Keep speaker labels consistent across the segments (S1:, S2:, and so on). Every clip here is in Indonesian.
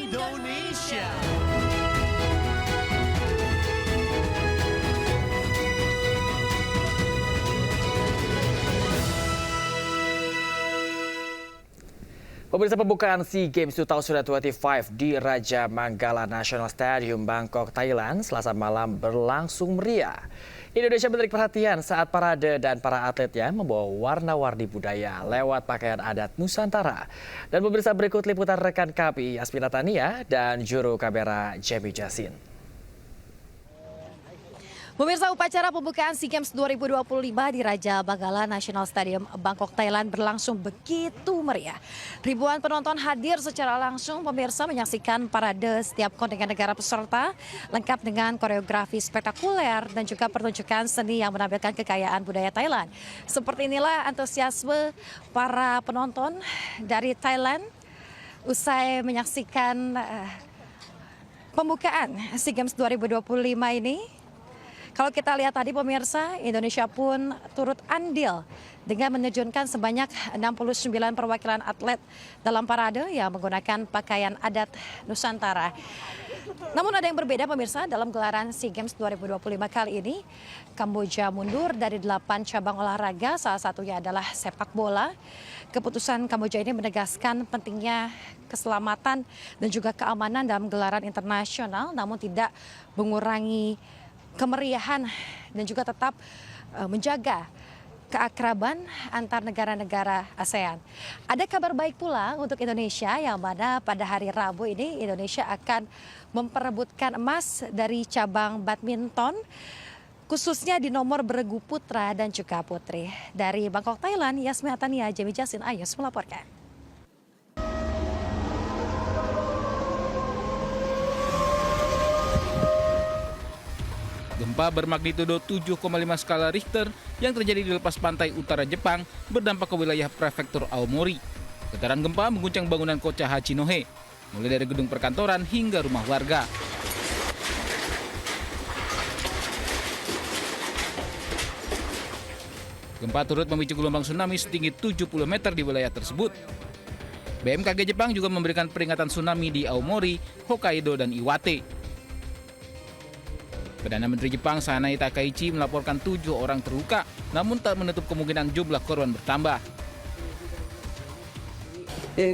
S1: Indonesia.
S2: Pemirsa, pembukaan SEA Games 2025 di Raja Manggala National Stadium, Bangkok, Thailand, Selasa malam berlangsung meriah. Indonesia menarik perhatian saat parade dan para atletnya membawa warna-warni budaya lewat pakaian adat Nusantara. Dan pemirsa, berikut liputan rekan kami Yasmina Tania dan juru kamera Jamie Jasin.
S3: Pemirsa, upacara pembukaan SEA Games 2025 di Raja Manggala National Stadium, Bangkok, Thailand berlangsung begitu meriah. Ribuan penonton hadir secara langsung, pemirsa, menyaksikan parade setiap kontingen negara peserta, lengkap dengan koreografi spektakuler dan juga pertunjukan seni yang menampilkan kekayaan budaya Thailand. Seperti inilah antusiasme para penonton dari Thailand usai menyaksikan pembukaan SEA Games 2025 ini. Kalau kita lihat tadi pemirsa, Indonesia pun turut andil dengan menerjunkan sebanyak 69 perwakilan atlet dalam parade yang menggunakan pakaian adat Nusantara. Namun ada yang berbeda pemirsa dalam gelaran SEA Games 2025 kali ini. Kamboja mundur dari 8 cabang olahraga, salah satunya adalah sepak bola. Keputusan Kamboja ini menegaskan pentingnya keselamatan dan juga keamanan dalam gelaran internasional, namun tidak mengurangi kemeriahan dan juga tetap menjaga keakraban antar negara-negara ASEAN. Ada kabar baik pula untuk Indonesia yang mana pada hari Rabu ini Indonesia akan memperebutkan emas dari cabang badminton, khususnya di nomor beregu putra dan juga putri. Dari Bangkok, Thailand, Yasmina Tania, Jamie Jasin, Ayus melaporkan.
S4: Gempa bermagnitudo 7,5 skala Richter yang terjadi di lepas pantai utara Jepang berdampak ke wilayah prefektur Aomori. Getaran gempa mengguncang bangunan kota Hachinohe, mulai dari gedung perkantoran hingga rumah warga. Gempa turut memicu gelombang tsunami setinggi 70 meter di wilayah tersebut. BMKG Jepang juga memberikan peringatan tsunami di Aomori, Hokkaido, dan Iwate. Perdana Menteri Jepang Sanai Takaichi melaporkan 7 orang terluka, namun tak menutup kemungkinan jumlah korban bertambah.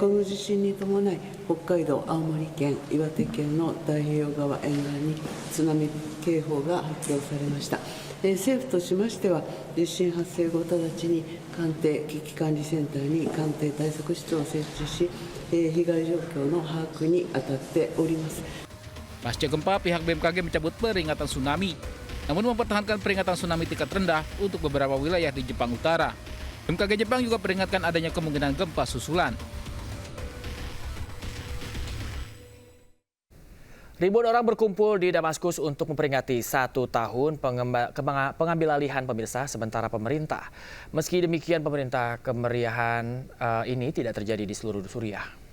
S5: この地震に伴い北海道、青森県、岩手県の太平洋側沿岸に津波警報が発表されました。政府としましては地震発生後直ちに官邸危機管理センターに官邸対策室を設置し、被害状況の把握に当たっております。
S4: Pasca gempa, pihak BMKG mencabut peringatan tsunami, namun mempertahankan peringatan tsunami tingkat rendah untuk beberapa wilayah di Jepang Utara. BMKG Jepang juga peringatkan adanya kemungkinan gempa susulan.
S2: Ribuan orang berkumpul di Damaskus untuk memperingati 1 tahun pengambil alihan pemirsa sementara pemerintah. Meski demikian, pemerintah kemeriahan ini tidak terjadi di seluruh Suriah.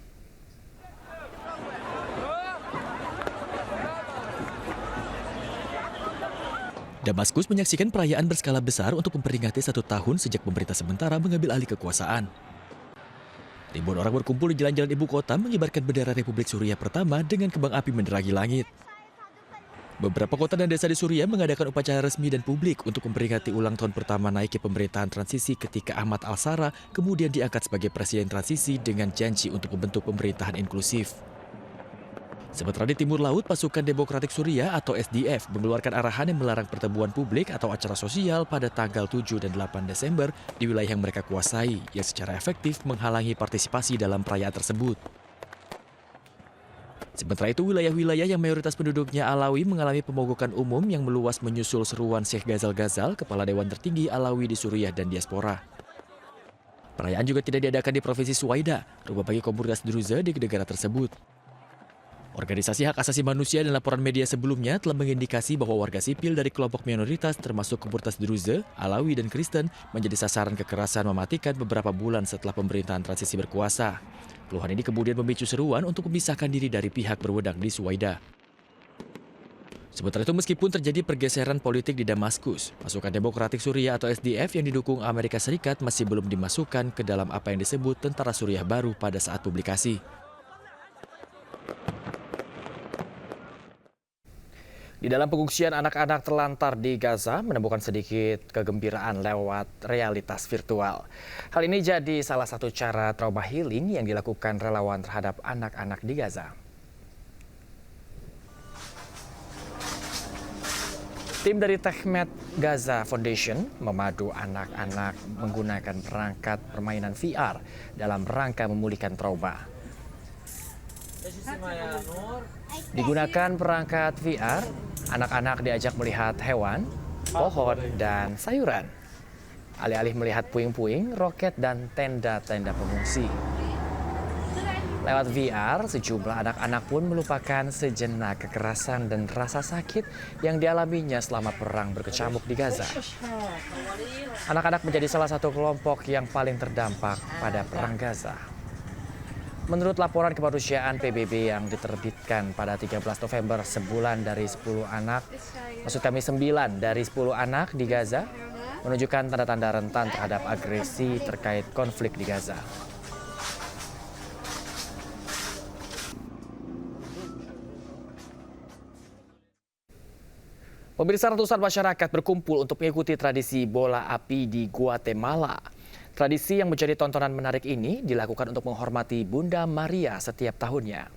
S6: Damaskus menyaksikan perayaan berskala besar untuk memperingati 1 tahun sejak pemerintah sementara mengambil alih kekuasaan. Ribuan orang berkumpul di jalan-jalan ibu kota mengibarkan bendera Republik Suriah pertama dengan kembang api menerangi langit. Beberapa kota dan desa di Suriah mengadakan upacara resmi dan publik untuk memperingati ulang tahun pertama naiknya pemerintahan transisi ketika Ahmad al-Shara kemudian diangkat sebagai presiden transisi dengan janji untuk membentuk pemerintahan inklusif. Sementara di timur laut, pasukan Demokratik Suriah atau SDF mengeluarkan arahan yang melarang pertemuan publik atau acara sosial pada tanggal 7 dan 8 Desember di wilayah yang mereka kuasai, yang secara efektif menghalangi partisipasi dalam perayaan tersebut. Sementara itu, wilayah-wilayah yang mayoritas penduduknya Alawi mengalami pemogokan umum yang meluas menyusul seruan Sheikh Ghazal Ghazal, kepala Dewan Tertinggi Alawi di Suriah dan diaspora. Perayaan juga tidak diadakan di Provinsi Suwaida, rumah bagi komunitas Druze di negara tersebut. Organisasi hak asasi manusia dan laporan media sebelumnya telah mengindikasi bahwa warga sipil dari kelompok minoritas termasuk komunitas Druze, Alawi, dan Kristen menjadi sasaran kekerasan mematikan beberapa bulan setelah pemerintahan transisi berkuasa. Keluhan ini kemudian memicu seruan untuk memisahkan diri dari pihak berwenang di Suwaida. Sementara itu, meskipun terjadi pergeseran politik di Damaskus, pasukan Demokratik Suriah atau SDF yang didukung Amerika Serikat masih belum dimasukkan ke dalam apa yang disebut Tentara Suriah Baru pada saat publikasi.
S2: Di dalam pengungsian, anak-anak terlantar di Gaza menemukan sedikit kegembiraan lewat realitas virtual. Hal ini jadi salah satu cara trauma healing yang dilakukan relawan terhadap anak-anak di Gaza. Tim dari Techmed Gaza Foundation memadu anak-anak menggunakan perangkat permainan VR dalam rangka memulihkan trauma. Digunakan perangkat VR, anak-anak diajak melihat hewan, pohon, dan sayuran. Alih-alih melihat puing-puing, roket, dan tenda-tenda pengungsi. Lewat VR, sejumlah anak-anak pun melupakan sejenak kekerasan dan rasa sakit yang dialaminya selama perang berkecamuk di Gaza. Anak-anak menjadi salah satu kelompok yang paling terdampak pada perang Gaza. Menurut laporan kemanusiaan PBB yang diterbitkan pada 13 November, 9 dari 10 anak di Gaza menunjukkan tanda-tanda rentan terhadap agresi terkait konflik di Gaza. Pemirsa, ratusan masyarakat berkumpul untuk mengikuti tradisi bola api di Guatemala. Tradisi yang menjadi tontonan menarik ini dilakukan untuk menghormati Bunda Maria setiap tahunnya.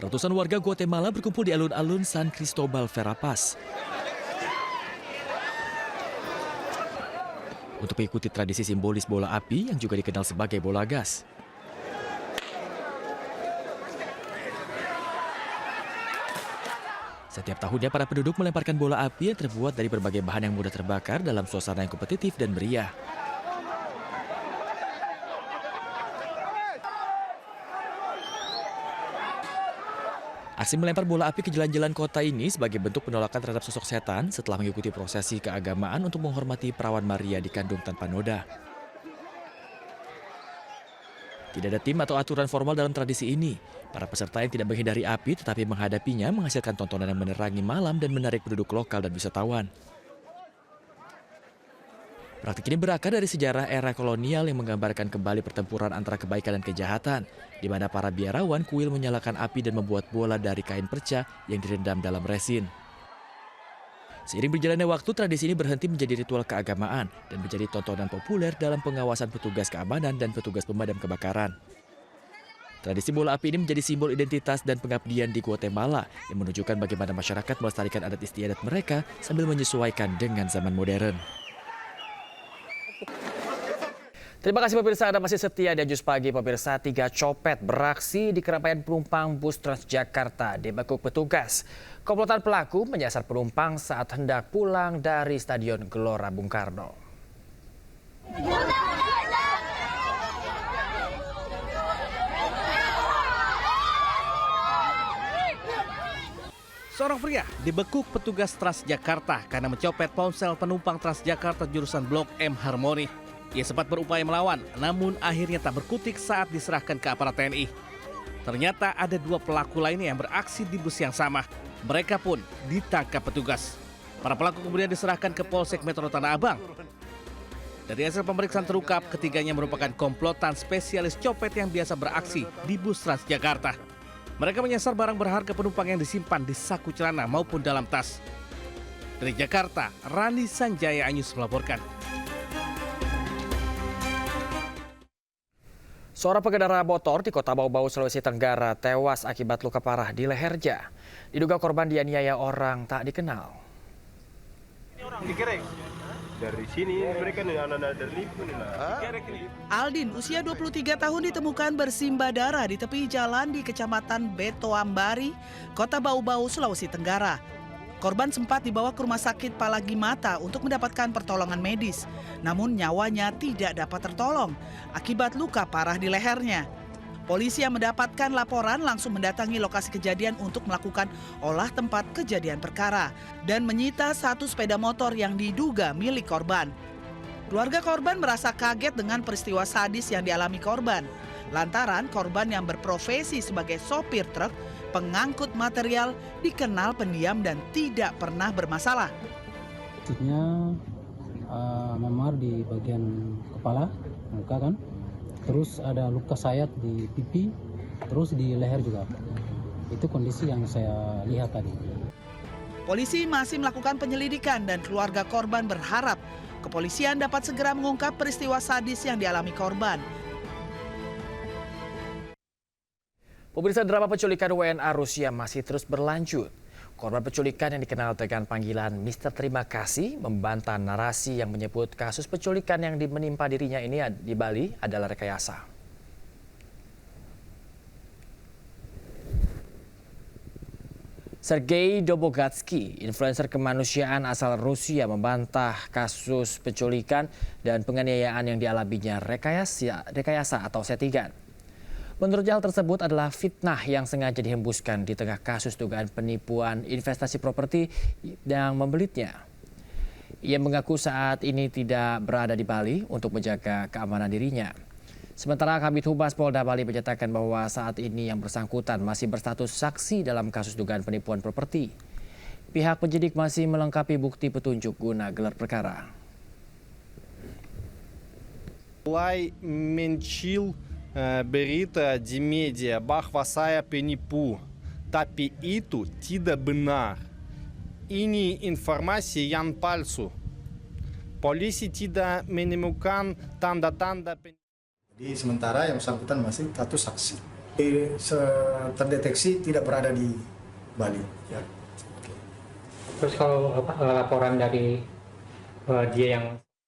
S6: Ratusan warga Guatemala berkumpul di alun-alun San Cristobal Verapaz untuk mengikuti tradisi simbolis bola api yang juga dikenal sebagai bola gas. Setiap tahunnya para penduduk melemparkan bola api yang terbuat dari berbagai bahan yang mudah terbakar dalam suasana yang kompetitif dan meriah. Aksi melempar bola api ke jalan-jalan kota ini sebagai bentuk penolakan terhadap sosok setan setelah mengikuti prosesi keagamaan untuk menghormati perawan Maria dikandung tanpa noda. Tidak ada tim atau aturan formal dalam tradisi ini. Para peserta yang tidak menghindari api tetapi menghadapinya menghasilkan tontonan yang menerangi malam dan menarik penduduk lokal dan wisatawan. Praktik ini berakar dari sejarah era kolonial yang menggambarkan kembali pertempuran antara kebaikan dan kejahatan, di mana para biarawan kuil menyalakan api dan membuat bola dari kain perca yang direndam dalam resin. Seiring berjalannya waktu, tradisi ini berhenti menjadi ritual keagamaan dan menjadi tontonan populer dalam pengawasan petugas keamanan dan petugas pemadam kebakaran. Tradisi bola api ini menjadi simbol identitas dan pengabdian di Guatemala yang menunjukkan bagaimana masyarakat melestarikan adat istiadat mereka sambil menyesuaikan dengan zaman modern.
S2: Terima kasih pemirsa, Anda masih setia di Ajus Pagi. Pemirsa, 3 copet beraksi di keramaian penumpang bus Transjakarta dibekuk petugas. Komplotan pelaku menyasar penumpang saat hendak pulang dari Stadion Gelora Bung Karno.
S1: Seorang pria dibekuk petugas Transjakarta karena mencopet ponsel penumpang Transjakarta jurusan Blok M Harmoni. Ia sempat berupaya melawan, namun akhirnya tak berkutik saat diserahkan ke aparat TNI. Ternyata ada 2 pelaku lainnya yang beraksi di bus yang sama. Mereka pun ditangkap petugas. Para pelaku kemudian diserahkan ke Polsek Metro Tanah Abang. Dari hasil pemeriksaan terungkap, ketiganya merupakan komplotan spesialis copet yang biasa beraksi di bus Transjakarta. Mereka menyasar barang berharga penumpang yang disimpan di saku celana maupun dalam tas. Dari Jakarta, Rani Sanjaya Anyus melaporkan.
S2: Seorang pengendara motor di Kota Bau-Bau, Sulawesi Tenggara tewas akibat luka parah di lehernya. Diduga korban dianiaya orang tak dikenal.
S7: Dari sini mereka anak-anak dari
S8: Aldin, usia 23 tahun ditemukan bersimbah darah di tepi jalan di Kecamatan Betoambari, Kota Bau-Bau, Sulawesi Tenggara. Korban sempat dibawa ke rumah sakit Palagi Mata untuk mendapatkan pertolongan medis. Namun nyawanya tidak dapat tertolong akibat luka parah di lehernya. Polisi yang mendapatkan laporan langsung mendatangi lokasi kejadian untuk melakukan olah tempat kejadian perkara dan menyita 1 sepeda motor yang diduga milik korban. Keluarga korban merasa kaget dengan peristiwa sadis yang dialami korban. Lantaran korban yang berprofesi sebagai sopir truk pengangkut material dikenal pendiam dan tidak pernah bermasalah.
S9: Memar di bagian kepala, muka kan, terus ada luka sayat di pipi, terus di leher juga. Itu kondisi yang saya lihat tadi.
S8: Polisi masih melakukan penyelidikan dan keluarga korban berharap kepolisian dapat segera mengungkap peristiwa sadis yang dialami korban.
S2: Pemirsa, drama penculikan WNA Rusia masih terus berlanjut. Korban penculikan yang dikenal dengan panggilan Mister Terima Kasih membantah narasi yang menyebut kasus penculikan yang menimpa dirinya ini di Bali adalah rekayasa. Sergei Dobogatsky, influencer kemanusiaan asal Rusia, membantah kasus penculikan dan penganiayaan yang dialaminya rekayasa atau settingan. Menurutnya hal tersebut adalah fitnah yang sengaja dihembuskan di tengah kasus dugaan penipuan investasi properti yang membelitnya. Ia mengaku saat ini tidak berada di Bali untuk menjaga keamanan dirinya. Sementara Kabid Humas Polda Bali menyatakan bahwa saat ini yang bersangkutan masih berstatus saksi dalam kasus dugaan penipuan properti. Pihak penyidik masih melengkapi bukti petunjuk guna gelar perkara.
S10: Mulai mencil berita di media bahwa saya penipu, tapi itu tidak benar. Ini informasi yang palsu. Polisi tidak menemukan tanda-tanda penipuan.
S11: Di sementara yang bersangkutan masih status saksi. Terdeteksi tidak berada di Bali. Ya.
S9: Terus kalau laporan dari dia yang